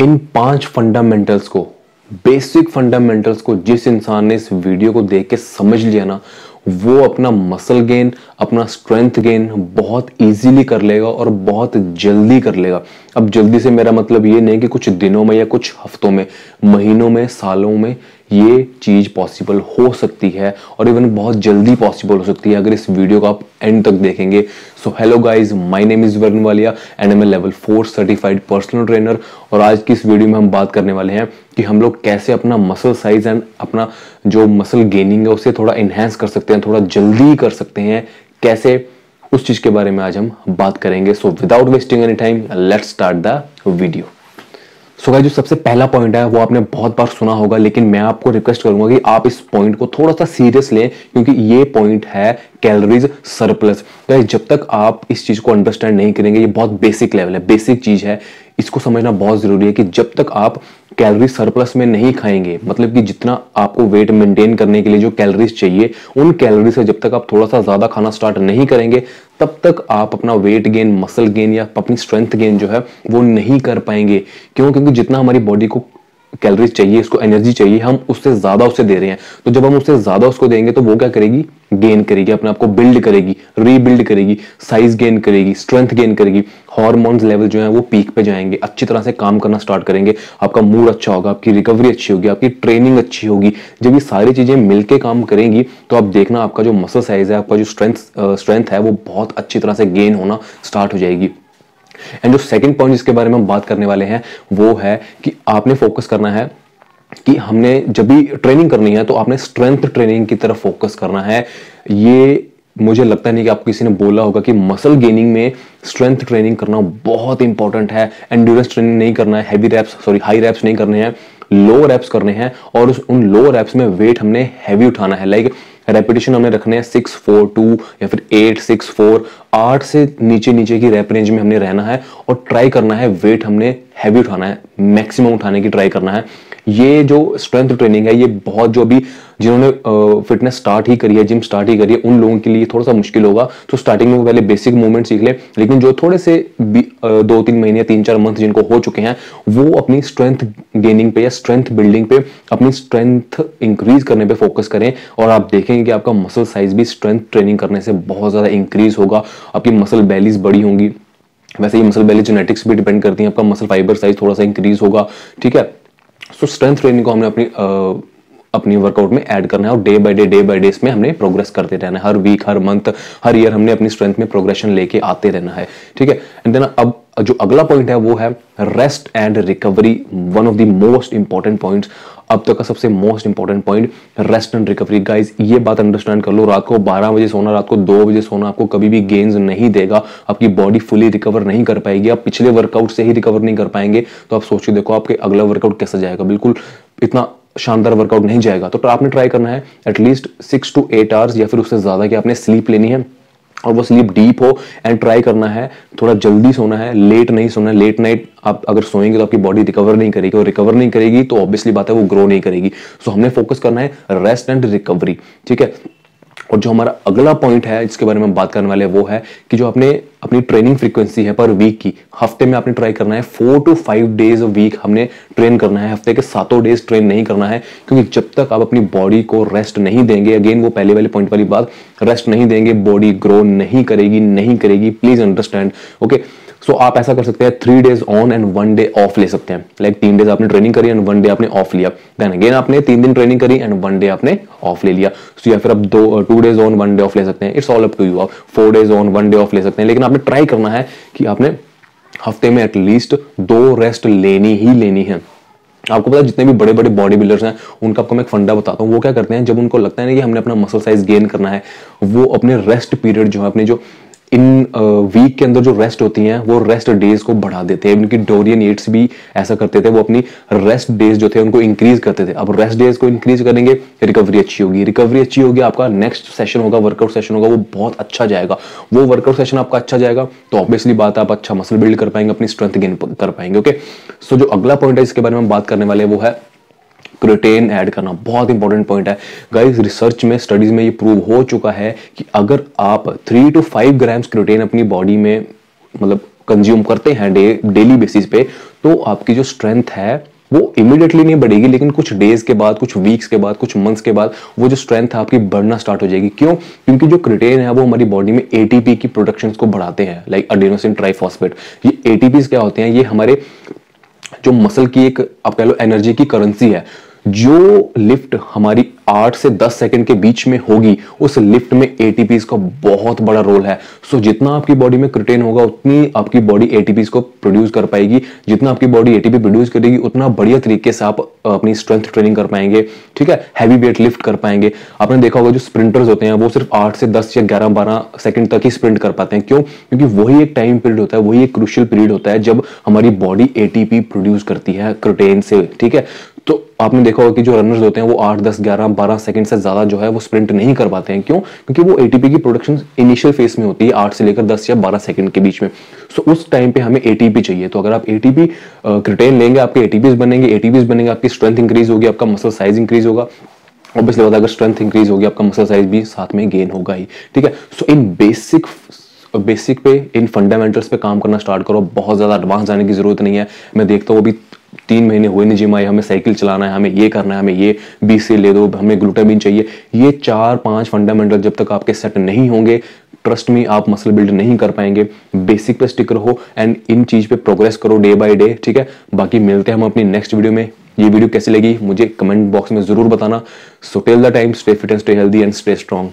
इन 5 fundamentals को, basic fundamentals को जिस इंसान ने इस वीडियो को देख के समझ लिया ना, वो अपना मसल गेन, अपना स्ट्रेंथ गेन बहुत इजीली कर लेगा और बहुत जल्दी कर लेगा। अब जल्दी से मेरा मतलब ये नहीं कि कुछ दिनों में या कुछ हफ्तों में, महीनों में, सालों में ये चीज पॉसिबल हो सकती है और इवन बहुत जल्दी पॉसिबल हो सकती है अगर इस वीडियो को आप एंड तक देखेंगे। So hello guys, my name is Varun Walia and I am a level 4 certified personal trainer. और आज की इस वीडियो में हम बात करने वाले हैं कि हम लोग कैसे अपना मसल साइज एंड अपना जो मसल गेनिंग है उसे थोड़ा इनहेंस कर सकते हैं, थोड़ा जल्दी कर सकते हैं, कैसे, उस चीज के बारे में आज हम बात करेंगे। So without wasting any time let's start the video. So guys, जो सबसे पहला पॉइंट है वो आपने बहुत बार सुना होगा, लेकिन मैं आपको रिक्वेस्ट करूंगा कि आप इस पॉइंट को थोड़ा सा सीरियस लें, क्योंकि ये पॉइंट है कैलोरीज सरप्लस। गाइस, जब तक आप इस चीज को अंडरस्टैंड नहीं करेंगे, ये बहुत बेसिक लेवल है, बेसिक चीज है, इसको समझना बहुत जरूरी है कि जब तक आप कैलोरी सरप्लस में नहीं खाएंगे, मतलब कि जितना आपको वेट मेंटेन करने के लिए जो कैलोरीज चाहिए, उन कैलोरी से जब तक आप थोड़ा सा ज्यादा खाना स्टार्ट नहीं करेंगे, तब तक आप अपना वेट गेन, मसल गेन या अपनी स्ट्रेंथ गेन जो है वो नहीं कर पाएंगे। क्यों? क्योंकि जितना हमारी बॉडी को कैलोरीज चाहिए, इसको एनर्जी चाहिए, हम उससे ज्यादा उसे दे रहे हैं। तो जब हम उससे ज्यादा उसको देंगे तो वो क्या करेगी? गेन करेगी, अपने आप को बिल्ड करेगी, रीबिल्ड करेगी, साइज गेन करेगी, स्ट्रेंथ गेन करेगी, हार्मोन्स लेवल जो है वो पीक पे जाएंगे, अच्छी तरह से काम करना स्टार्ट करेंगे, आपका मूड अच्छा होगा, आपकी रिकवरी अच्छी होगी, आपकी ट्रेनिंग अच्छी होगी। जब ये सारी चीजें मिलके काम करेंगी तो आप देखना आपका जो मसल साइज है, आपका जो स्ट्रेंथ है वो बहुत अच्छी तरह से गेन होना स्टार्ट हो जाएगी। एंड जो सेकंड पॉइंट जिसके बारे में हम बात करने वाले हैं वो है कि आपने फोकस करना है कि हमने जब भी ट्रेनिंग करनी है तो आपने स्ट्रेंथ ट्रेनिंग की तरफ फोकस करना है। ये मुझे लगता नहीं कि आपको किसी ने बोला होगा कि मसल गेनिंग में स्ट्रेंथ ट्रेनिंग करना बहुत इंपॉर्टेंट है। एंड्योरेंस ट्रेनिंग नहीं करना है, हाई रैप्स नहीं करने हैं, लो रैप्स करने हैं, और उन लो रैप्स में वेट हमने हैवी उठाना है। लाइक रेपिटेशन हमने रखने हैं 6, 4, 2 या फिर 8, 6, 4, 8 से नीचे की रैप रेंज में हमने रहना है और ट्राई करना है वेट हमने हैवी उठाना है, मैक्सिमम उठाने की ट्राई करना है। ये जो स्ट्रेंथ ट्रेनिंग है, ये बहुत, जो अभी जिन्होंने फिटनेस स्टार्ट ही करी है, जिम स्टार्ट ही करी है, उन लोगों के लिए थोड़ा सा मुश्किल होगा। तो स्टार्टिंग में वो पहले बेसिक मूवमेंट सीख ले, लेकिन जो थोड़े से 2-3 महीने, 3-4 मंथ जिनको हो चुके हैं, वो अपनी स्ट्रेंथ गेनिंग पे या स्ट्रेंथ बिल्डिंग पे, अपनी स्ट्रेंथ इंक्रीज करने पे फोकस करें और आप देखेंगे कि आपका मसल साइज भी स्ट्रेंथ ट्रेनिंग करने से बहुत ज्यादा इंक्रीज होगा, आपकी मसल बेलीज बड़ी होंगी। वैसे ही मसल बेली जेनेटिक्स भी डिपेंड करती है, आपका मसल फाइबर साइज थोड़ा सा इंक्रीज होगा, ठीक है। सो स्ट्रेंथ ट्रेनिंग को हमने अपनी वर्कआउट में ऐड करना है और डे बाय डे इसमें हमने प्रोग्रेस करते रहना है। हर वीक, हर मंथ, हर ईयर हमने अपनी स्ट्रेंथ में प्रोग्रेशन लेके आते रहना है, ठीक है। एंड देन अब जो अगला पॉइंट है वो है rest and recovery, one of the most important points, अब तक का सबसे most important point, rest and recovery. Guys, ये बात अंडरस्टैंड कर लो, रात को 12 बजे सोना, रात को 2 बजे सोना आपको कभी भी गेन्स नहीं देगा, आपकी बॉडी फुली रिकवर नहीं कर पाएगी। आप पिछले वर्कआउट से ही रिकवर नहीं कर पाएंगे तो आप सोचिए, देखो आपके अगला वर्कआउट कैसा जाएगा, बिल्कुल इतना शानदार वर्कआउट नहीं जाएगा। तो आपने ट्राई करना है एटलीस्ट 6 to 8 आवर्स या फिर उससे ज्यादा की आपने स्लीप लेनी है, और वो स्लीप डीप हो। एंड ट्राई करना है थोड़ा जल्दी सोना है, लेट नहीं सोना है। लेट नाइट आप अगर सोएंगे तो आपकी बॉडी रिकवर नहीं करेगी, और रिकवर नहीं करेगी तो ऑब्वियसली बात है वो ग्रो नहीं करेगी। सो हमने फोकस करना है रेस्ट एंड रिकवरी, ठीक है। और जो हमारा अगला पॉइंट है जिसके बारे में हम बात करने वाले हैं वो है कि जो आपने अपनी ट्रेनिंग फ्रीक्वेंसी है पर वीक की, हफ्ते में आपने ट्राई करना है 4 to 5 डेज वीक हमने ट्रेन करना है, हफ्ते के 7 डेज ट्रेन नहीं करना है। क्योंकि जब तक आप अपनी बॉडी को रेस्ट नहीं देंगे, अगेन वो पहले वाले पॉइंट वाली बात, रेस्ट नहीं देंगे, बॉडी ग्रो नहीं करेगी। Please understand, okay. सो आप ऐसा कर सकते हैं 3 days on and 1 day of ले सकते हैं। लाइक 3 डेज आपने ट्रेनिंग करी एंड 1 डे आपने ऑफ लिया, देन अगेन आपने 3 दिन ट्रेनिंग करी एंड 1 डे आपने ऑफ ले लिया। सो या फिर आप 2 डेज ऑन 1 डे ऑफ ले सकते हैं, it's all up to you. आप 4 डेज ऑन 1 डे ऑफ ले सकते हैं, लेकिन आपने ट्राई करना है कि आपने हफ्ते में एटलीस्ट 2 रेस्ट लेनी ही लेनी है। आपको पता है जितने भी बड़े बड़े बॉडी बिल्डर्स हैं उनका आपको मैं एक फंडा बताता हूँ। वो क्या करते हैं, जब उनको लगता है ना कि हमने अपना मसल साइज गेन करना है, वो अपने रेस्ट पीरियड जो है, अपने जो इन वीक के अंदर जो रेस्ट होती हैं वो रेस्ट डेज को बढ़ा देते हैं। उनकी डोरियन ईट्स भी ऐसा करते थे, वो अपनी रेस्ट डेज जो थे उनको इंक्रीज करते थे। अब रेस्ट डेज को इंक्रीज करेंगे, रिकवरी अच्छी होगी, आपका नेक्स्ट सेशन होगा, वर्कआउट सेशन होगा, वो बहुत अच्छा जाएगा। वो वर्कआउट सेशन आपका अच्छा जाएगा तो ऑब्वियसली बात है आप अच्छा मसल बिल्ड कर पाएंगे, अपनी स्ट्रेंथ गेन कर पाएंगे, ओके। सो जो अगला पॉइंट है इसके बारे में हम बात करने वाले हैं वो है क्रिएटिन ऐड करना। बहुत इंपॉर्टेंट पॉइंट है गाइस, रिसर्च में, स्टडीज में ये प्रूव हो चुका है कि अगर आप 3 to 5 ग्राम्स क्रिएटिन अपनी बॉडी में मतलब कंज्यूम करते हैं डेली बेसिस पे, तो आपकी जो स्ट्रेंथ है वो इमीडिएटली नहीं बढ़ेगी, लेकिन कुछ डेज के बाद, कुछ वीक्स के बाद, कुछ मंथ्स के बाद वो जो स्ट्रेंथ है आपकी बढ़ना स्टार्ट हो जाएगी। क्यों? क्योंकि जो क्रिटेन है वो हमारी बॉडी में एटीपी की प्रोडक्शन को बढ़ाते हैं, लाइक अडेनोसिन ट्राइफॉस्फेट। ये एटीपी क्या होते हैं? ये हमारे जो मसल की एक आप कह लो एनर्जी की करेंसी है। जो लिफ्ट हमारी 8 से 10 सेकंड के बीच में होगी, उस लिफ्ट में एटीपीज का बहुत बड़ा रोल है। सो जितना आपकी बॉडी में क्रिटेन होगा उतनी आपकी बॉडी एटीपीज को प्रोड्यूस कर पाएगी। जितना आपकी बॉडी एटीपी प्रोड्यूस करेगी उतना बढ़िया तरीके से आप अपनी स्ट्रेंथ ट्रेनिंग कर पाएंगे, ठीक है, हैवी वेट लिफ्ट कर पाएंगे। आपने देखा होगा जो स्प्रिंटर्स होते हैं वो सिर्फ 8 से 10 या 11-12 सेकंड तक ही स्प्रिंट कर पाते हैं। क्यों? क्योंकि वही एक टाइम पीरियड होता है, वही एक क्रूशियल पीरियड होता है जब हमारी बॉडी एटीपी प्रोड्यूस करती है क्रिटेन से, ठीक है। तो आपने देखा होगा कि जो रनर्स होते हैं वो 8, 10, 11, 12 सेकंड से ज्यादा जो है वो स्प्रिंट नहीं कर पाते हैं। क्यों? क्योंकि वो एटीपी की प्रोडक्शन इनिशियल फेज में होती है 8 से लेकर 10 या 12 सेकंड के बीच में। सो उस टाइम पे हमें एटीपी चाहिए। तो अगर आप एटीपी क्रिटेन लेंगे, आपके एटीपीज बनेंगे, आपकी स्ट्रेंथ इंक्रीज होगी, आपका मसल साइज इंक्रीज होगा। ऑब्वियसली बात है, अगर स्ट्रेंथ इंक्रीज होगी आपका मसल साइज भी साथ में गेन होगा ही, ठीक है। सो इन बेसिक पे, इन फंडामेंटल्स पे काम करना स्टार्ट करो। बहुत ज्यादा एडवांस जाने की जरूरत नहीं है। मैं देखता हूँ अभी 3 महीने हुए नहीं जिम आए, हमें साइकिल चलाना है, हमें ये करना है, हमें ये BC ले दो, हमें ग्लूटामिन चाहिए। ये 4-5 फंडामेंटल जब तक आपके सेट नहीं होंगे, ट्रस्ट में आप मसल बिल्ड नहीं कर पाएंगे। बेसिक पे स्टिक रहो एंड इन चीज पे प्रोग्रेस करो डे बाय डे, ठीक है। बाकी मिलते हैं हम अपनी नेक्स्ट वीडियो में। ये वीडियो कैसी लगी मुझे कमेंट बॉक्स में जरूर बताना। So till the time, stay fit and stay healthy and stay strong.